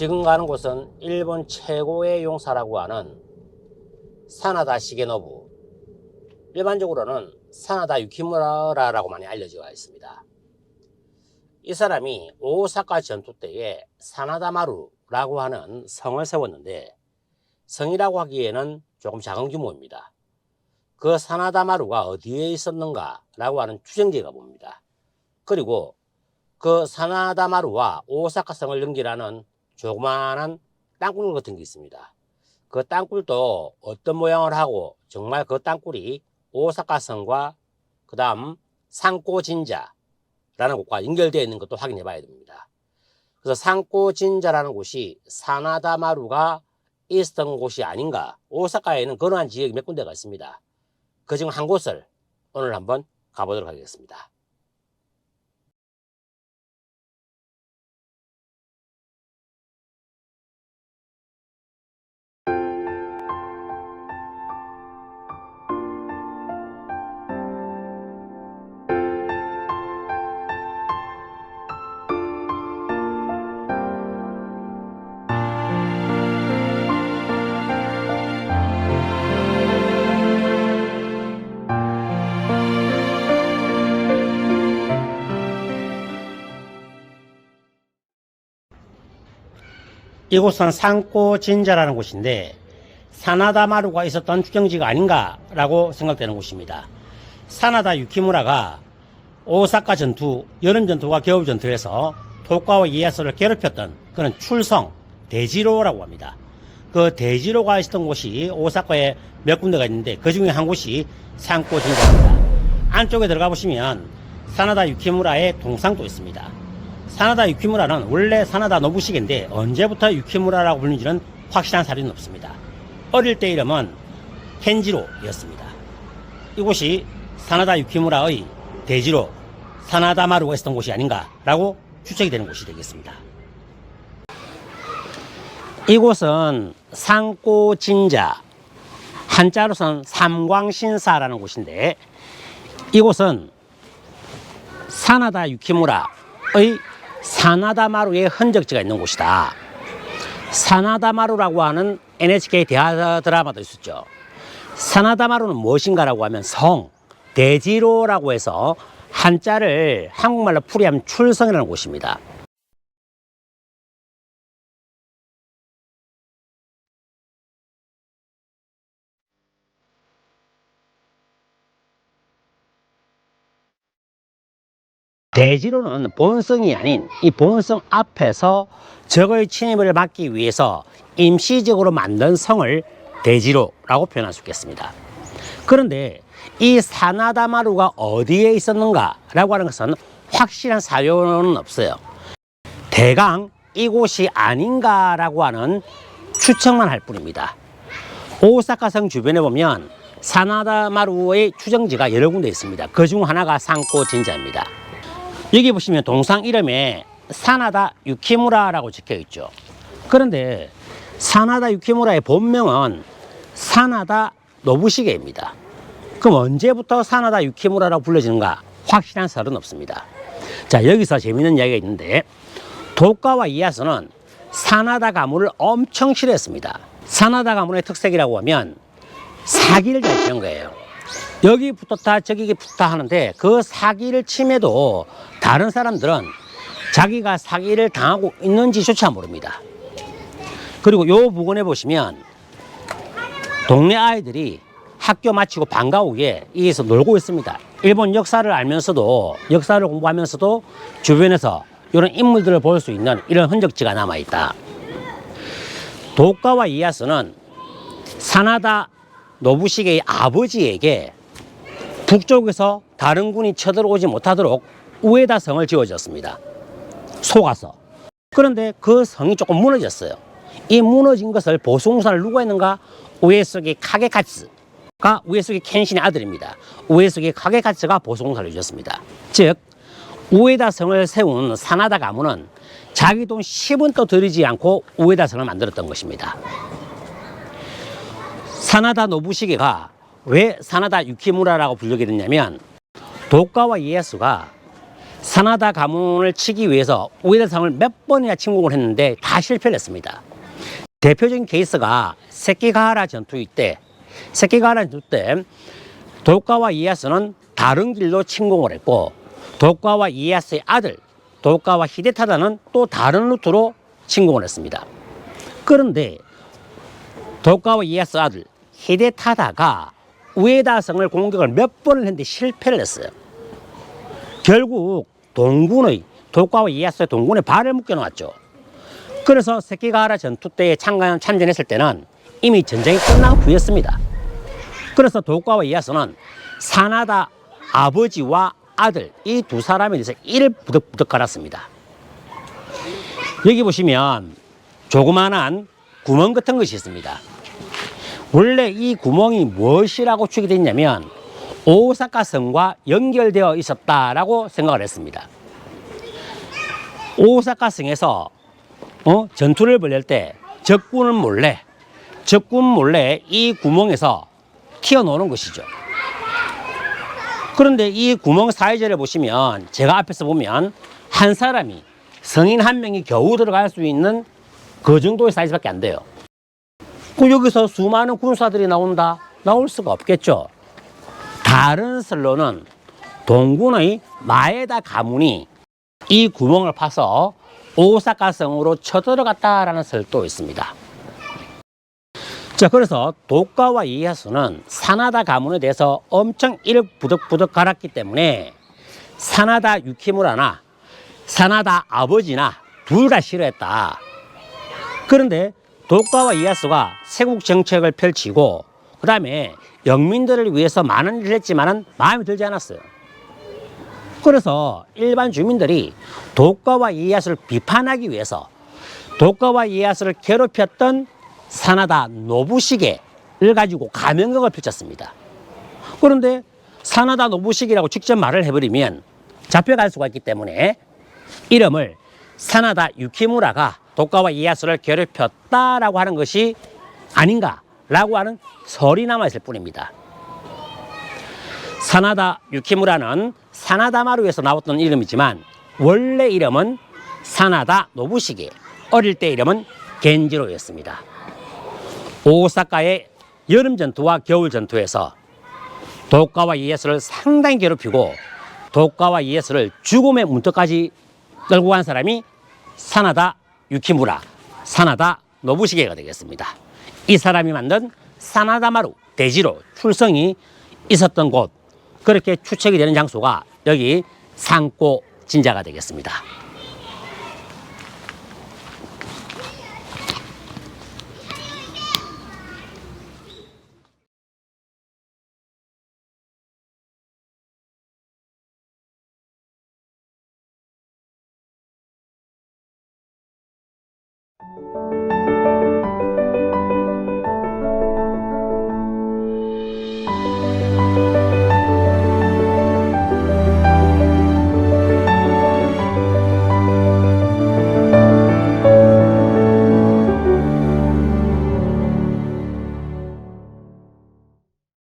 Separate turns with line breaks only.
지금 가는 곳은 일본 최고의 용사라고 하는 사나다 시게노부, 일반적으로는 사나다 유키무라라고 많이 알려져 있습니다. 이 사람이 오사카 전투 때에 사나다마루라고 하는 성을 세웠는데, 성이라고 하기에는 조금 작은 규모입니다. 그 사나다마루가 어디에 있었는가 라고 하는 추정지가 봅니다. 그리고 그 사나다마루와 오사카 성을 연결하는 조그마한 땅굴 같은 게 있습니다. 그 땅굴도 어떤 모양을 하고 정말 그 땅굴이 오사카 성과 그 다음 산꼬진자라는 곳과 연결되어 있는 것도 확인해 봐야 됩니다. 그래서 산꼬진자라는 곳이 사나다마루가 있었던 곳이 아닌가. 오사카에는 그러한 지역이 몇 군데가 있습니다. 그중 한 곳을 오늘 한번 가보도록 하겠습니다. 이곳은 산꼬진자라는 곳인데 사나다마루가 있었던 추정지가 아닌가라고 생각되는 곳입니다. 사나다 유키무라가 오사카 전투, 여름전투와 겨울전투에서 토쿠가와 이에야스를 괴롭혔던 그런 출성, 대지로라고 합니다. 그 대지로가 있었던 곳이 오사카에 몇 군데가 있는데 그 중에 한 곳이 산꼬진자입니다. 안쪽에 들어가 보시면 사나다 유키무라의 동상도 있습니다. 사나다 유키무라는 원래 사나다 노부시게인데 언제부터 유키무라라고 불리는지는 확실한 사실은 없습니다. 어릴 때 이름은 켄지로였습니다. 이곳이 사나다 유키무라의 대지로 사나다마루가 있었던 곳이 아닌가라고 추측이 되는 곳이 되겠습니다. 이곳은 산꼬진자, 한자로서는 삼광신사라는 곳인데, 이곳은 사나다 유키무라의 사나다마루의 흔적지가 있는 곳이다. 사나다마루라고 하는 NHK 대하 드라마도 있었죠. 사나다마루는 무엇인가라고 하면 성, 대지로라고 해서 한자를 한국말로 풀이하면 출성이라는 곳입니다. 대지로는 본성이 아닌 이 본성 앞에서 적의 침입을 막기 위해서 임시적으로 만든 성을 대지로라고 표현할 수 있겠습니다. 그런데 이 사나다마루가 어디에 있었는가 라고 하는 것은 확실한 사료는 없어요. 대강 이곳이 아닌가라고 하는 추측만 할 뿐입니다. 오사카 성 주변에 보면 사나다마루의 추정지가 여러 군데 있습니다. 그 중 하나가 산꼬진자입니다. 여기 보시면 동상 이름에 사나다 유키무라라고 적혀 있죠. 그런데 사나다 유키무라의 본명은 사나다 노부시게입니다. 그럼 언제부터 사나다 유키무라라고 불려지는가 확실한 설은 없습니다. 자, 여기서 재미있는 이야기가 있는데, 토쿠가와 이에야스는 사나다 가문을 엄청 싫어했습니다. 사나다 가문의 특색이라고 하면 사기를 잘 치는 거예요. 여기 붙었다 저기 붙었다 하는데 그 사기를 침해도 다른 사람들은 자기가 사기를 당하고 있는지조차 모릅니다. 그리고 요 부근에 보시면 동네 아이들이 학교 마치고 방과 후에 여기서 놀고 있습니다. 일본 역사를 알면서도, 역사를 공부하면서도 주변에서 이런 인물들을 볼 수 있는 이런 흔적지가 남아있다. 토쿠가와 이에야스는 사나다 노부시게의 아버지에게 북쪽에서 다른 군이 쳐들어오지 못하도록 우에다 성을 지어줬습니다. 속아서. 그런데 그 성이 조금 무너졌어요. 이 무너진 것을 보수공사를 누가 했는가? 우에스기 카게카츠가 우에스기 켄신의 아들입니다. 우에스기 카게카츠가 보수공사를 해줬습니다. 즉 우에다 성을 세운 사나다 가문은 자기 돈 10원도 들이지 않고 우에다 성을 만들었던 것입니다. 사나다 노부시게가 왜 사나다 유키무라라고 불리게 됐냐면, 토쿠가와 이에야스가 사나다 가문을 치기 위해서 우에다 성을 몇 번이나 침공을 했는데 다 실패를 했습니다. 대표적인 케이스가 세키가하라 전투 때 도쿠가와 이에야스는 다른 길로 침공을 했고, 도쿠가와 이에야스의 아들 도쿠가와 히데타다는 또 다른 루트로 침공을 했습니다. 그런데 도쿠가와 이에야스 아들 히데타다가 우에다 성을 공격을 몇 번을 했는데 실패를 했어요. 결국 도쿠가와 이에야스의 동군에 발을 묶여 놓았죠. 그래서 세키가하라 전투 때에 참전했을 때는 이미 전쟁이 끝난 후였습니다. 그래서 도쿠가와 이에야스는 사나다 아버지와 아들 이 두 사람에 대해서 이를 부득부득 갈았습니다. 여기 보시면 조그만한 구멍 같은 것이 있습니다. 원래 이 구멍이 무엇이라고 추측됐냐면 오사카 성과 연결되어 있었다라고 생각을 했습니다. 오사카 성에서 전투를 벌일 때 적군 몰래 이 구멍에서 튀어나오는 것이죠. 그런데 이 구멍 사이즈를 보시면, 제가 앞에서 보면 한 사람이, 성인 한 명이 겨우 들어갈 수 있는 그 정도의 사이즈밖에 안 돼요. 여기서 수많은 군사들이 나온다? 나올 수가 없겠죠. 다른 설로는 동군의 마에다 가문이 이 구멍을 파서 오사카 성으로 쳐들어갔다라는 설도 있습니다. 자, 그래서 도쿠가와 이에야스는 사나다 가문에 대해서 엄청 이를 부득부득 갈았기 때문에 사나다 유키무라나 사나다 아버지나 둘 다 싫어했다. 그런데 도쿠가와 이에야스가 세국 정책을 펼치고 그 다음에 영민들을 위해서 많은 일을 했지만 마음에 들지 않았어요. 그래서 일반 주민들이 도쿠가와 이에야스를 비판하기 위해서 도쿠가와 이에야스를 괴롭혔던 사나다 노부시게를 가지고 감형극을 펼쳤습니다. 그런데 사나다 노부시게라고 직접 말을 해버리면 잡혀갈 수가 있기 때문에 이름을 사나다 유키무라가 도쿠가와 이에야스를 괴롭혔다라고 하는 것이 아닌가라고 하는 설이 남아있을 뿐입니다. 사나다 유키무라는 사나다마루에서 나왔던 이름이지만 원래 이름은 사나다 노부시게, 어릴 때 이름은 겐지로였습니다. 오사카의 여름 전투와 겨울 전투에서 도쿠가와 이에야스를 상당히 괴롭히고 도쿠가와 이에야스를 죽음의 문턱까지 끌고 간 사람이 사나다 유키무라, 사나다 노부시게가 되겠습니다. 이 사람이 만든 사나다마루 대지로 출성이 있었던 곳, 그렇게 추측이 되는 장소가 여기 상고 진자가 되겠습니다.